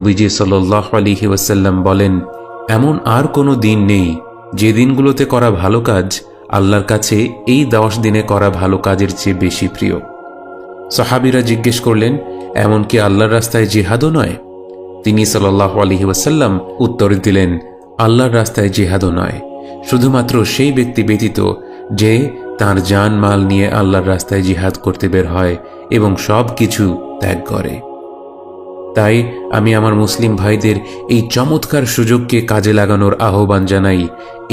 নবীজি সাল্লাল্লাহু আলাইহি ওয়াসাল্লাম বলেন, এমন আর কোনো দিন নেই যে দিনগুলোতে করা ভালো কাজ আল্লাহর কাছে এই 10 দিনে করা ভালো কাজের চেয়ে বেশি প্রিয়। সাহাবীরা জিজ্ঞেস করলেন, এমন কি আল্লাহর রাস্তায় জিহাদও নয়? তিনি সাল্লাল্লাহু আলাইহি ওয়াসাল্লাম উত্তর দিলেন, আল্লাহর রাস্তায় জিহাদও নয়, শুধুমাত্র সেই ব্যক্তি ব্যতীত যে তার জান মাল নিয়ে আল্লাহর রাস্তায় জিহাদ করতে বের হয় এবং সব কিছু ত্যাগ করে। তাই আমি আমার মুসলিম ভাইদের এই চমৎকার সুযোগকে কাজে লাগানোর আহ্বান জানাই।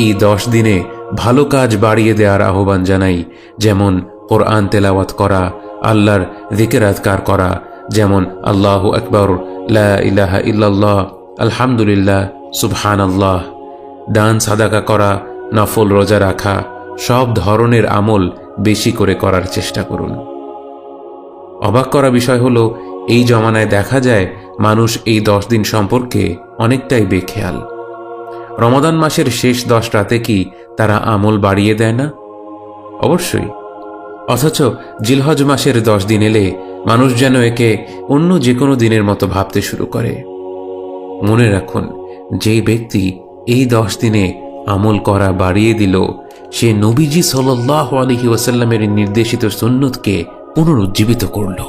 এই 10 দিনে ভালো কাজ বাড়িয়ে দেওয়ার আহ্বান জানাই, যেমন কোরআন তেলাওয়াত করা, আল্লাহর যিকির আযকার করা, যেমন আল্লাহু আকবার, লা ইলাহা ইল্লাল্লাহ, আলহামদুলিল্লাহ, সুবহানাল্লাহ, দান সাদাকা করা, নফল রোজা রাখা, সব ধরনের আমল বেশি করে করার চেষ্টা করুন। অবাক করা বিষয় হলো, এই জমানায় দেখা যায় মানুষ এই 10 দিন সম্পর্কে অনেকটাই বেখেয়াল। রমাদান মাসের শেষ 10 রাতে কি তারা আমল বাড়িয়ে দেয় না? অবশ্যই। অথচ জিলহজ মাসের 10 দিন এলে মানুষ যেন একে অন্য যে কোনো দিনের মতো ভাবতে শুরু করে। মনে রাখুন, যেই ব্যক্তি এই 10 দিনে আমল করা বাড়িয়ে দিল, সে নবীজি সাল্লাল্লাহু আলাইহি ওয়াসাল্লামের নির্দেশিত সুন্নতকে পুনরুজ্জীবিত করল।